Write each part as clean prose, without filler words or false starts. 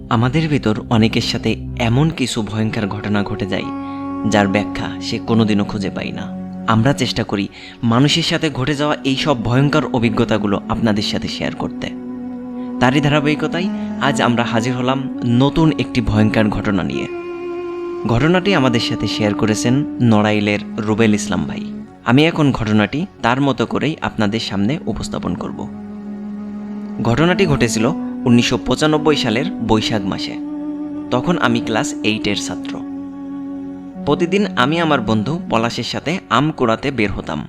আমাদের ভেতর অনেকের সাথে এমন কিছু ভয়ঙ্কর ঘটনা ঘটে যায় যার ব্যাখ্যা সে কোনোদিনও খুঁজে পায় না। আমরা চেষ্টা করি মানুষের সাথে ঘটে যাওয়া এই সব ভয়ঙ্কর অভিজ্ঞতাগুলো আপনাদের সাথে শেয়ার করতে। তারই ধারাবাহিকতায় আজ আমরা হাজির হলাম নতুন একটি ভয়ঙ্কর ঘটনা নিয়ে। ঘটনাটি আমাদের সাথে শেয়ার করেছেন নড়াইলের রুবেল ইসলাম ভাই। আমি এখন ঘটনাটি তার মতো করেই আপনাদের সামনে উপস্থাপন করব। ঘটনাটি ঘটেছিল 1995 সালের বৈশাখ মাসে। তখন আমি ক্লাস 8-এর ছাত্র। প্রতিদিন আমি আমার বন্ধু পলাশের সাথে আম কুড়াতে বের হতাম।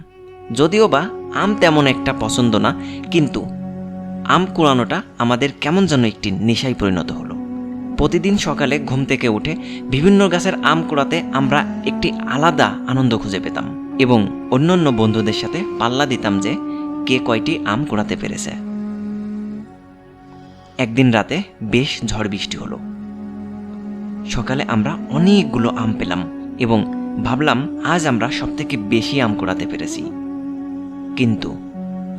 যদিও বা আম তেমন একটা পছন্দ না, কিন্তু আম কুড়ানোটা আমাদের কেমন যেন একটি নেশায় পরিণত হলো। প্রতিদিন সকালে ঘুম থেকে উঠে বিভিন্ন গাছের আম কুড়াতে আমরা একটি আলাদা আনন্দ খুঁজে পেতাম এবং অন্যান্য বন্ধুদের সাথে পাল্লা দিতাম যে কে কয়টি আম কুড়াতে পেরেছে। একদিন রাতে বেশ ঝড় বৃষ্টি হলো। সকালে আমরা অনেকগুলো আম পেলাম এবং ভাবলাম আজ আমরা সবথেকে বেশি আম কুড়াতে পেরেছি। কিন্তু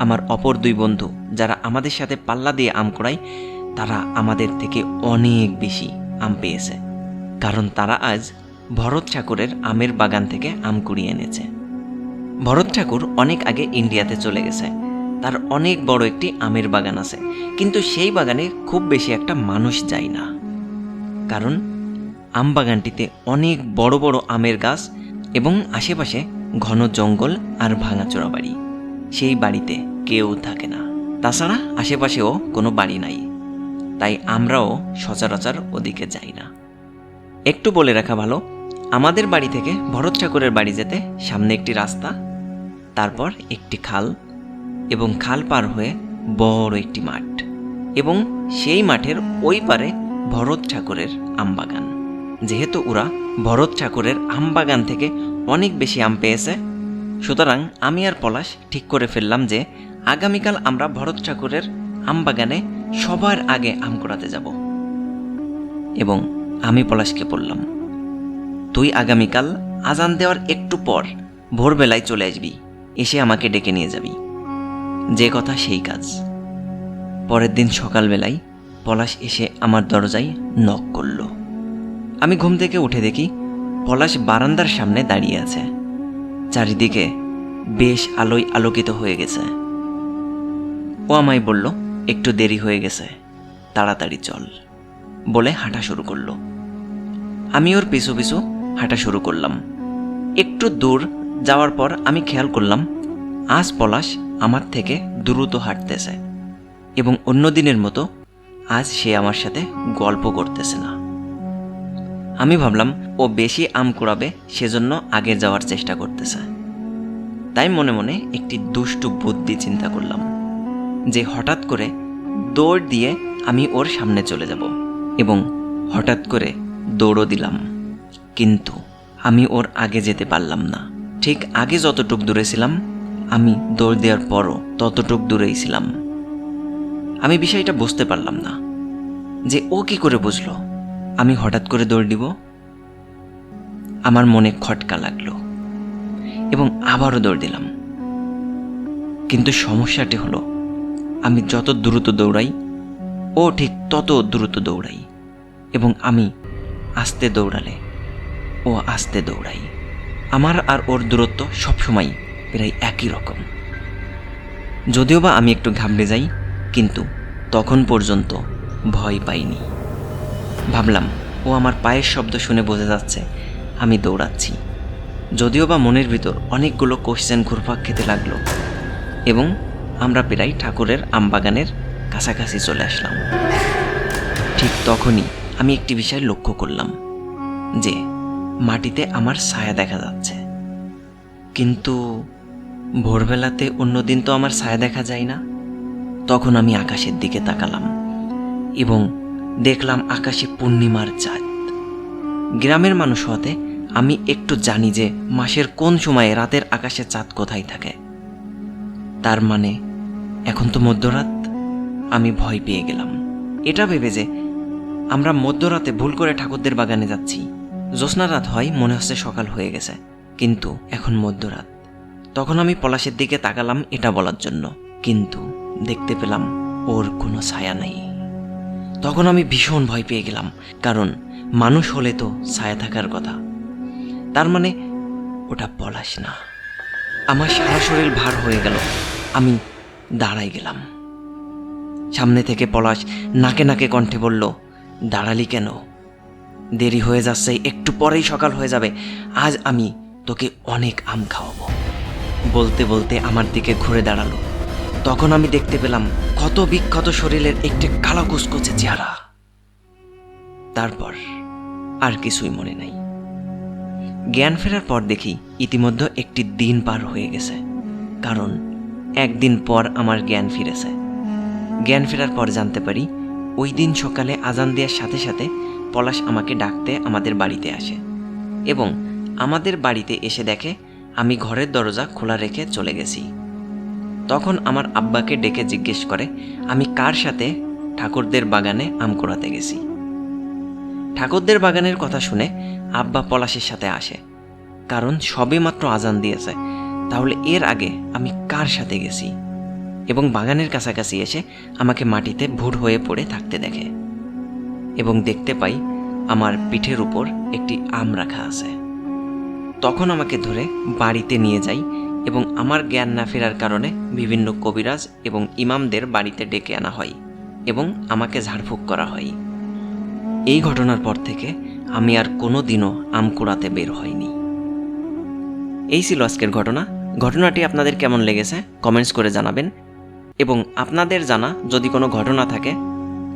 আমার অপর দুই বন্ধু যারা আমাদের সাথে পাল্লা দিয়ে আম কুড়ায়, তারা আমাদের থেকে অনেক বেশি আম পেয়েছে, কারণ তারা আজ ভরত ঠাকুরের আমের বাগান থেকে আম কুড়িয়ে এনেছে। ভরত ঠাকুর অনেক আগে ইন্ডিয়াতে চলে গেছে। তার অনেক বড় একটি আমের বাগান আছে, কিন্তু সেই বাগানে খুব বেশি একটা মানুষ যায় না, কারণ আম বাগানটিতে অনেক বড় বড় আমের গাছ এবং আশেপাশে ঘন জঙ্গল আর ভাঙাচোরা বাড়ি। সেই বাড়িতে কেউ থাকে না। তাছাড়া আশেপাশেও কোনো বাড়ি নাই, তাই আমরাও সচরাচর ওদিকে যাই না। একটু বলে রাখা ভালো, আমাদের বাড়ি থেকে ভরত ঠাকুরের বাড়ি যেতে সামনে একটি রাস্তা, তারপর একটি খাল এবং খাল পার হয়ে বড় একটি মাঠ, এবং সেই মাঠের ওই পারে ভরত ঠাকুরের আমবাগান। যেহেতু ওরা ভরত ঠাকুরের আমবাগান থেকে অনেক বেশি আম পেয়েছে, সুতরাং আমি আর পলাশ ঠিক করে ফেললাম যে আগামীকাল আমরা ভরত ঠাকুরের আমবাগানে সবার আগে আম কুড়াতে যাব। এবং আমি পলাশকে বললাম, তুই আগামীকাল আজান দেওয়ার একটু পর ভোরবেলায় চলে আসবি, এসে আমাকে ডেকে নিয়ে যাবি। যে কথা সেই কাজ। পরের দিন সকালবেলায় পলাশ এসে আমার দরজায় নক করল। আমি ঘুম থেকে উঠে দেখি পলাশ বারান্দার সামনে দাঁড়িয়ে আছে। চারিদিকে বেশ আলোয় আলোকিত হয়ে গেছে। ও আমায় বলল, একটু দেরি হয়ে গেছে, তাড়াতাড়ি চল বলে হাঁটা শুরু করলো। আমি ওর পিছু পিছু হাঁটা শুরু করলাম। একটু দূর যাওয়ার পর আমি খেয়াল করলাম আজ পলাশ আমার থেকে দ্রুত হাঁটতেছে এবং অন্য দিনের মতো আজ সে আমার সাথে গল্প করতেছে না। আমি ভাবলাম ও বেশি আম কুড়াবে, সেজন্য আগে যাওয়ার চেষ্টা করতেছে। তাই মনে মনে একটি দুষ্টু বুদ্ধি চিন্তা করলাম যে হঠাৎ করে দৌড় দিয়ে আমি ওর সামনে চলে যাব, এবং হঠাৎ করে দৌড়ও দিলাম। কিন্তু আমি ওর আগে যেতে পারলাম না। ঠিক আগে যতটুক দূরে ছিলাম, আমি দৌড় দেওয়ার পরও ততটুক দূরেই ছিলাম। আমি বিষয়টা বুঝতে পারলাম না যে ও কি করে বুঝলো আমি হঠাৎ করে দৌড় দিব। আমার মনে খটকা লাগলো এবং আবারও দৌড় দিলাম। কিন্তু সমস্যাটি হলো, আমি যত দ্রুত দৌড়াই ও ঠিক তত দ্রুত দৌড়াই, এবং আমি আস্তে দৌড়ালে ও আস্তে দৌড়াই। আমার আর ওর দূরত্ব সবসময় প্রায় একই রকম। যদিও বা আমি একটু ঘাবড়ে যাই, কিন্তু তখন পর্যন্ত ভয় পাইনি। ভাবলাম ও আমার পায়ের শব্দ শুনে বোঝা যাচ্ছে আমি দৌড়াচ্ছি। যদিও বা মনের ভিতর অনেকগুলো কোশ্চেন ঘুরপাক খেতে লাগলো, এবং আমরা প্রায় ঠাকুরের আমবাগানের কাছাকাছি চলে আসলাম। ঠিক তখনই আমি একটি বিষয় লক্ষ্য করলাম যে মাটিতে আমার ছায়া দেখা যাচ্ছে। কিন্তু ভোরবেলাতে অন্যদিন তো আমার ছায়া দেখা যায় না। তখন আমি আকাশের দিকে তাকালাম এবং দেখলাম আকাশে পূর্ণিমার চাঁদ। গ্রামের মানুষ হতে আমি একটু জানি যে মাসের কোন সময়ে রাতের আকাশে চাঁদ কোথায় থাকে। তার মানে এখন তো মধ্যরাত। আমি ভয় পেয়ে গেলাম, এটা ভেবে যে আমরা মধ্যরাতে ভুল করে ঠাকুরদের বাগানে যাচ্ছি। জ্যোৎস্না রাত হয়, মনে হচ্ছে সকাল হয়ে গেছে, কিন্তু এখন মধ্যরাত। তখন আমি পলাশের দিকে তাকালাম এটা বলার জন্য, কিন্তু দেখতে পেলাম ওর কোনো ছায়া নেই। তখন আমি ভীষণ ভয় পেয়ে গেলাম, কারণ মানুষ হলে তো ছায়া থাকার কথা, তার মানে ওটা পলাশ না। আমার সারা শরীর ভার হয়ে গেল। আমি দাঁড়াই গেলাম। সামনে থেকে পলাশ নাকে নাকে কণ্ঠে বলল, দাঁড়ালি কেন? দেরি হয়ে যাচ্ছে, একটু পরেই সকাল হয়ে যাবে। আজ আমি তোকে অনেক আম খাওয়াবো। বলতে বলতে আমার দিকে ঘুরে দাঁড়ালো। তখন আমি দেখতে পেলাম ক্ষত বিক্ষত শরীরের একটি কালো কুচকুচে চেহারা। তারপর আর কিছুই মনে নাই। জ্ঞান ফেরার পর দেখি ইতিমধ্যে একটি দিন পার হয়ে গেছে, কারণ একদিন পর আমার জ্ঞান ফিরেছে। জ্ঞান ফেরার পর জানতে পারি ওই দিন সকালে আজান দেওয়ার সাথে সাথে পলাশ আমাকে ডাকতে আমাদের বাড়িতে আসে এবং আমাদের বাড়িতে এসে দেখে আমি ঘরের দরজা খোলা রেখে চলে গেছি। তখন আমার আব্বাকে ডেকে জিজ্ঞেস করে আমি কার সাথে ঠাকুরদের বাগানে আম কুড়াতে গেছি। ঠাকুরদের বাগানের কথা শুনে আব্বা পলাশের সাথে আসে, কারণ সবে মাত্র আজান দিয়েছে, তাহলে এর আগে আমি কার সাথে গেছি, এবং বাগানের কাছাকাছি এসে আমাকে মাটিতে ভুর হয়ে পড়ে থাকতে দেখে এবং দেখতে পাই আমার পিঠের উপর একটি আম রাখা আছে। তখন আমাকে ধরে বাড়িতে নিয়ে যাই এবং আমার জ্ঞান না ফেরার কারণে বিভিন্ন কবিরাজ এবং ইমামদের বাড়িতে ডেকে আনা হয় এবং আমাকে ঝাড়ফুঁক করা হয়। এই ঘটনার পর থেকে আমি আর কোনো দিনও আম কুড়াতে বের হইনি। এই ছিল আজকের ঘটনা। ঘটনাটি আপনাদের কেমন লেগেছে কমেন্টস করে জানাবেন, এবং আপনাদের জানা যদি কোনো ঘটনা থাকে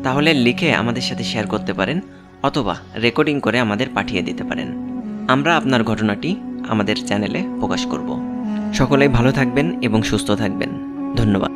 তাহলে লিখে আমাদের সাথে শেয়ার করতে পারেন, অথবা রেকর্ডিং করে আমাদের পাঠিয়ে দিতে পারেন। আমরা আপনার ঘটনাটি আমাদের চ্যানেলে প্রকাশ করব। সকলেই ভালো থাকবেন এবং সুস্থ থাকবেন। ধন্যবাদ।